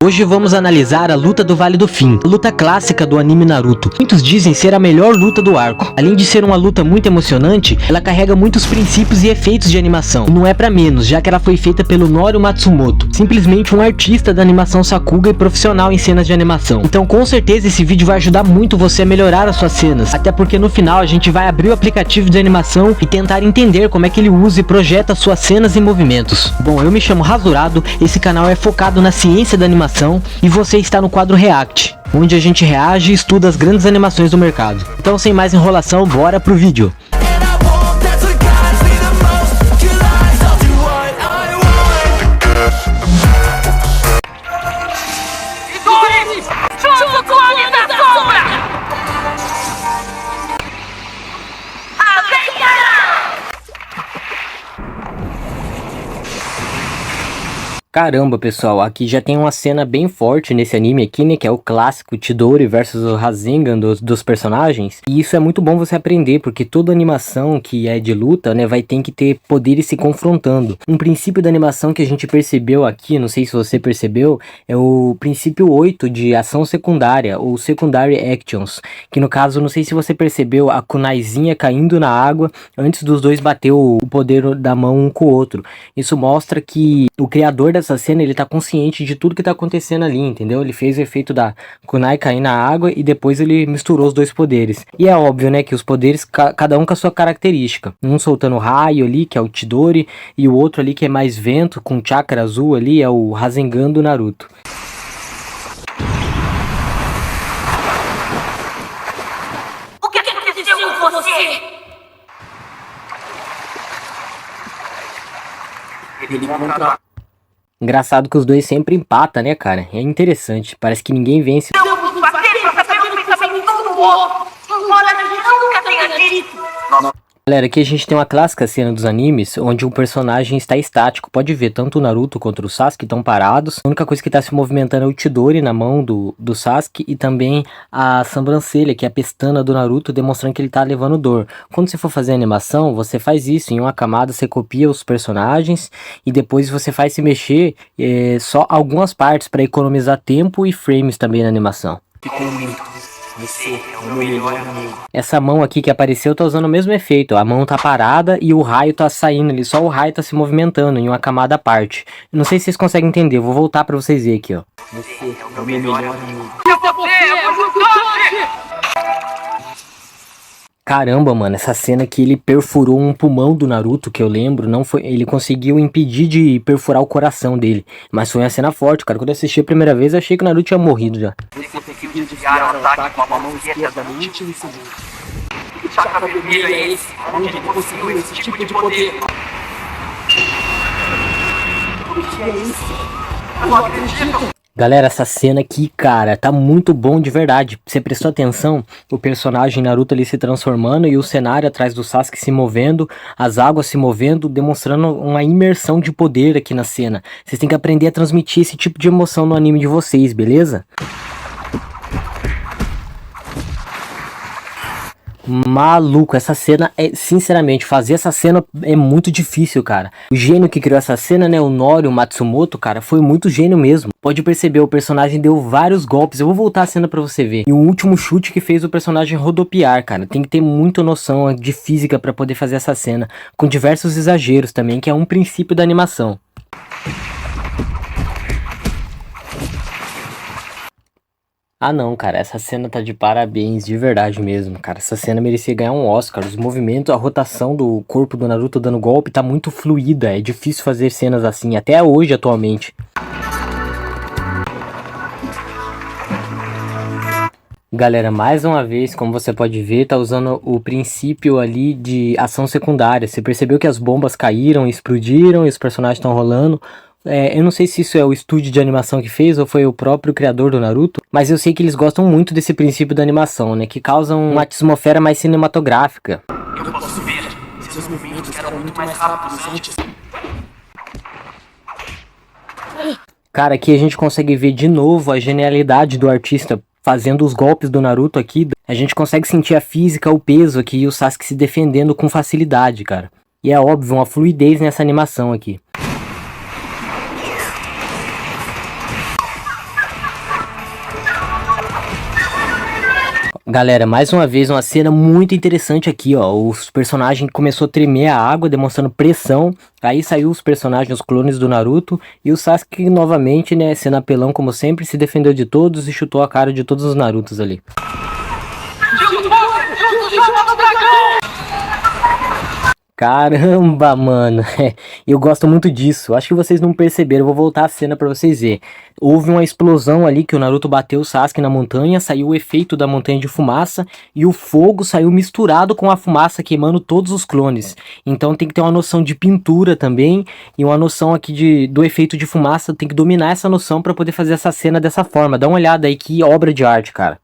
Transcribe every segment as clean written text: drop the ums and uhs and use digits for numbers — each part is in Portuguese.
Hoje vamos analisar a luta do Vale do Fim, a luta clássica do anime Naruto. Muitos dizem ser a melhor luta do arco. Além de ser uma luta muito emocionante, ela carrega muitos princípios e efeitos de animação. E não é pra menos, já que ela foi feita pelo Norio Matsumoto, simplesmente um artista da animação Sakuga e profissional em cenas de animação. Então com certeza esse vídeo vai ajudar muito você a melhorar as suas cenas, até porque no final a gente vai abrir o aplicativo de animação e tentar entender como é que ele usa e projeta suas cenas e movimentos. Bom, eu me chamo Rasurado, esse canal é focado na ciência da animação e você está no quadro React, onde a gente reage e estuda as grandes animações do mercado. Então sem mais enrolação, bora pro vídeo! Caramba, pessoal, aqui já tem uma cena bem forte nesse anime aqui, né, que é o clássico Chidori versus o Rasengan dos personagens. E isso é muito bom você aprender, porque toda animação que é de luta, né, vai ter que ter poderes se confrontando. Um princípio da animação que a gente percebeu aqui, não sei se você percebeu, é o princípio 8 de ação secundária, ou Secondary Actions, que no caso, não sei se você percebeu a kunaizinha caindo na água antes dos dois bater o poder da mão um com o outro. Isso mostra que o criador dessa cena, ele tá consciente de tudo que tá acontecendo ali, entendeu? Ele fez o efeito da kunai cair na água e depois ele misturou os dois poderes. E é óbvio, né, que os poderes, cada um com a sua característica. Um soltando raio ali, que é o Chidori, e o outro ali que é mais vento, com chakra azul ali, é o Rasengan do Naruto. O que aconteceu com você? Ele contra... Engraçado que os dois sempre empatam, né, cara? É interessante. Parece que ninguém vence. Vamos bater pra saber o pensamento do outro. Embora a gente nunca tenha dito. Galera, aqui a gente tem uma clássica cena dos animes onde o personagem está estático. Pode ver, tanto o Naruto quanto o Sasuke estão parados. A única coisa que está se movimentando é o Chidori na mão do Sasuke e também a sobrancelha, que é a pestana do Naruto, demonstrando que ele está levando dor. Quando você for fazer animação, você faz isso. Em uma camada você copia os personagens e depois você faz se mexer só algumas partes para economizar tempo e frames também na animação. Ficou muito. Você é o meu melhor amigo. Essa mão aqui que apareceu tá usando o mesmo efeito. A mão tá parada e o raio tá saindo ali. Só o raio tá se movimentando em uma camada à parte. Não sei se vocês conseguem entender. Eu vou voltar pra vocês verem aqui, ó. Você é o meu melhor amigo. Caramba, mano, essa cena que ele perfurou um pulmão do Naruto, que eu lembro, não foi, ele conseguiu impedir de perfurar o coração dele. Mas foi uma cena forte, cara. Quando eu assisti a primeira vez, eu achei que o Naruto tinha morrido já. Você conseguiu desviar o ataque com a mão esquerda no último segundo. Que chakra vermelho é esse? Onde ele conseguiu esse tipo de poder? O que é isso? Eu não acredito! Galera, essa cena aqui, cara, tá muito bom de verdade. Você prestou atenção? O personagem Naruto ali se transformando e o cenário atrás do Sasuke se movendo, as águas se movendo, demonstrando uma imersão de poder aqui na cena. Vocês têm que aprender a transmitir esse tipo de emoção no anime de vocês, beleza? Maluco, essa cena é, sinceramente, fazer essa cena é muito difícil, cara. O gênio que criou essa cena, né, o Norio Matsumoto, cara, foi muito gênio mesmo. Pode perceber, o personagem deu vários golpes. Eu vou voltar a cena pra você ver. E o último chute que fez o personagem rodopiar, cara. Tem que ter muita noção de física pra poder fazer essa cena, com diversos exageros também, que é um princípio da animação. Ah não, cara, essa cena tá de parabéns, de verdade mesmo, cara. Essa cena merecia ganhar um Oscar. Os movimentos, a rotação do corpo do Naruto dando golpe tá muito fluida. É difícil fazer cenas assim, até hoje, atualmente. Galera, mais uma vez, como você pode ver, tá usando o princípio ali de ação secundária. Você percebeu que as bombas caíram, explodiram e os personagens estão rolando. Eu não sei se isso é o estúdio de animação que fez ou foi o próprio criador do Naruto, mas eu sei que eles gostam muito desse princípio da animação, né? Que causam uma atmosfera mais cinematográfica. Eu posso ver. Seus movimentos eram muito mais rápidos antes. Cara, aqui a gente consegue ver de novo a genialidade do artista fazendo os golpes do Naruto aqui. A gente consegue sentir a física, o peso aqui e o Sasuke se defendendo com facilidade, cara. E é óbvio, uma fluidez nessa animação aqui. Galera, mais uma vez uma cena muito interessante aqui, ó. Os personagens começou a tremer a água, demonstrando pressão. Aí saiu os personagens, os clones do Naruto. E o Sasuke novamente, né, sendo apelão como sempre, se defendeu de todos e chutou a cara de todos os Narutos ali. Caramba, mano, eu gosto muito disso. Acho que vocês não perceberam, eu vou voltar a cena pra vocês verem. Houve uma explosão ali que o Naruto bateu o Sasuke na montanha, saiu o efeito da montanha de fumaça e o fogo saiu misturado com a fumaça queimando todos os clones. Então tem que ter uma noção de pintura também e uma noção aqui do efeito de fumaça, tem que dominar essa noção pra poder fazer essa cena dessa forma. Dá uma olhada aí, que obra de arte, cara.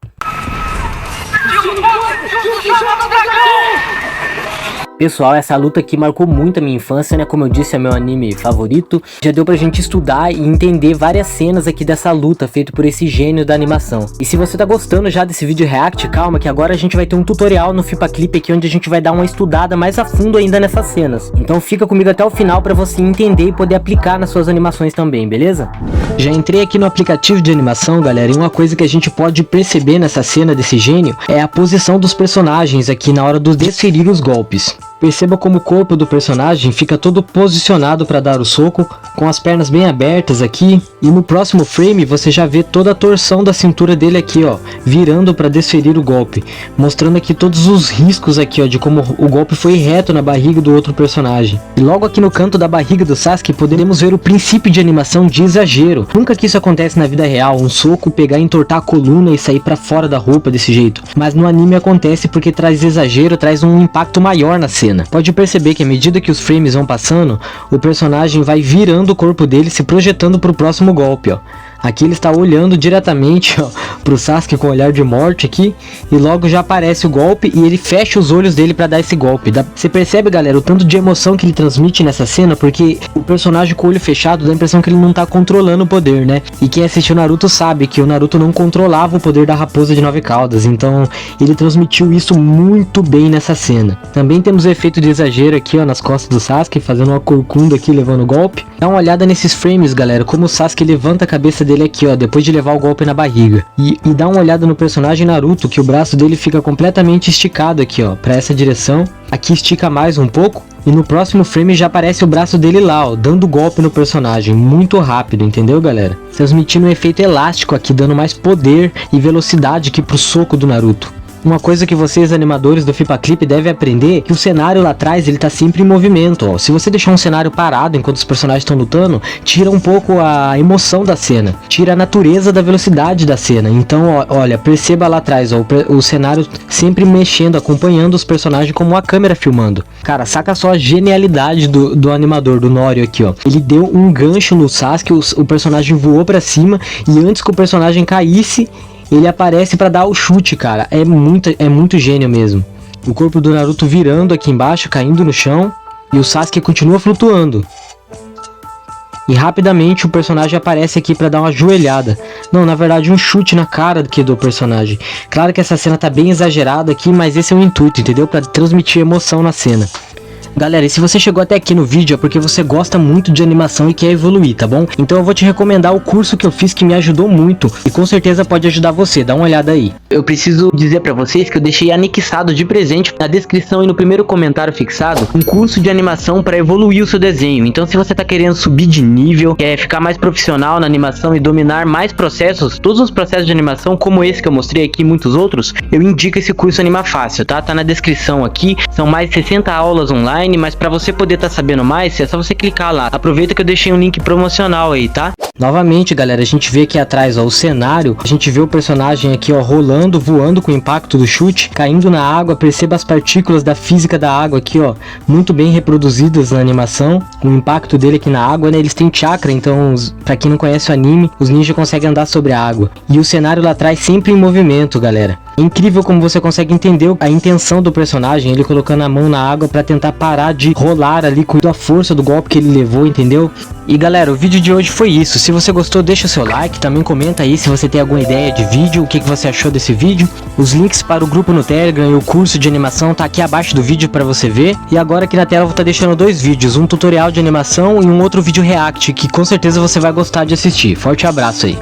Pessoal, essa luta aqui marcou muito a minha infância, né? Como eu disse, é meu anime favorito. Já deu pra gente estudar e entender várias cenas aqui dessa luta feita por esse gênio da animação. E se você tá gostando já desse vídeo react, calma que agora a gente vai ter um tutorial no FIPAClip aqui, onde a gente vai dar uma estudada mais a fundo ainda nessas cenas. Então fica comigo até o final pra você entender e poder aplicar nas suas animações também, beleza? Já entrei aqui no aplicativo de animação, galera, e uma coisa que a gente pode perceber nessa cena desse gênio é a posição dos personagens aqui na hora de desferir os golpes. Perceba como o corpo do personagem fica todo posicionado para dar o soco, com as pernas bem abertas aqui, e no próximo frame você já vê toda a torção da cintura dele aqui, ó, virando para desferir o golpe, mostrando aqui todos os riscos aqui, ó, de como o golpe foi reto na barriga do outro personagem. E logo aqui no canto da barriga do Sasuke podemos ver o princípio de animação de exagero. Nunca que isso acontece na vida real, um soco pegar, entortar a coluna e sair para fora da roupa desse jeito, mas no anime acontece porque traz exagero, traz um impacto maior na cena. Pode perceber que à medida que os frames vão passando, o personagem vai virando o corpo dele, se projetando para o próximo golpe, ó. Aqui ele está olhando diretamente, ó, pro Sasuke com um olhar de morte aqui, e logo já aparece o golpe e ele fecha os olhos dele para dar esse golpe. Você percebe, galera, o tanto de emoção que ele transmite nessa cena, porque o personagem com o olho fechado dá a impressão que ele não tá controlando o poder, né? E quem assistiu Naruto sabe que o Naruto não controlava o poder da raposa de 9 caudas, então ele transmitiu isso muito bem nessa cena. Também temos o efeito de exagero aqui, ó, nas costas do Sasuke, fazendo uma corcunda aqui, levando o golpe. Dá uma olhada nesses frames, galera, como o Sasuke levanta a cabeça dele aqui, ó, depois de levar o golpe na barriga. E dá uma olhada no personagem Naruto, que o braço dele fica completamente esticado aqui, ó, pra essa direção. Aqui estica mais um pouco. E no próximo frame já aparece o braço dele lá, ó, dando golpe no personagem, muito rápido, entendeu, galera? Transmitindo um efeito elástico aqui, dando mais poder e velocidade aqui pro soco do Naruto. Uma coisa que vocês, animadores do FIPAClip, devem aprender é que o cenário lá atrás, ele tá sempre em movimento, ó. Se você deixar um cenário parado enquanto os personagens estão lutando, tira um pouco a emoção da cena, tira a natureza da velocidade da cena. Então, ó, olha, perceba lá atrás, ó, o cenário sempre mexendo, acompanhando os personagens como a câmera filmando. Cara, saca só a genialidade do animador, do Norio aqui, ó. Ele deu um gancho no Sasuke, o personagem voou pra cima, e antes que o personagem caísse, ele aparece pra dar o chute, cara. É muito gênio mesmo. O corpo do Naruto virando aqui embaixo, caindo no chão, e o Sasuke continua flutuando. E rapidamente o personagem aparece aqui pra dar uma joelhada. Não, na verdade um chute na cara aqui do personagem. Claro que essa cena tá bem exagerada aqui, mas esse é o intuito, entendeu? Pra transmitir emoção na cena. Galera, e se você chegou até aqui no vídeo é porque você gosta muito de animação e quer evoluir, tá bom? Então eu vou te recomendar o curso que eu fiz que me ajudou muito e com certeza pode ajudar você, dá uma olhada aí. Eu preciso dizer pra vocês que eu deixei anexado de presente na descrição e no primeiro comentário fixado um curso de animação para evoluir o seu desenho. Então se você tá querendo subir de nível, quer ficar mais profissional na animação e dominar mais processos, todos os processos de animação como esse que eu mostrei aqui e muitos outros, eu indico esse curso Anima Fácil, tá? Tá na descrição aqui, são mais de 60 aulas online, mas para você poder estar sabendo mais, é só você clicar lá. Aproveita que eu deixei um link promocional aí, tá? Novamente, galera, a gente vê aqui atrás, ó, o cenário, a gente vê o personagem aqui, ó, rolando, voando com o impacto do chute, caindo na água. Perceba as partículas da física da água aqui, ó, muito bem reproduzidas na animação. O impacto dele aqui na água, né, eles têm chakra, então, pra quem não conhece o anime, os ninjas conseguem andar sobre a água. E o cenário lá atrás sempre em movimento, galera. É incrível como você consegue entender a intenção do personagem, ele colocando a mão na água pra tentar parar de rolar ali com a força do golpe que ele levou, entendeu? E galera, o vídeo de hoje foi isso. Se você gostou, deixa o seu like, também comenta aí se você tem alguma ideia de vídeo, o que você achou desse vídeo. Os links para o grupo no Telegram e o curso de animação tá aqui abaixo do vídeo para você ver. E agora aqui na tela eu vou estar deixando dois vídeos, um tutorial de animação e um outro vídeo react, que com certeza você vai gostar de assistir. Forte abraço aí.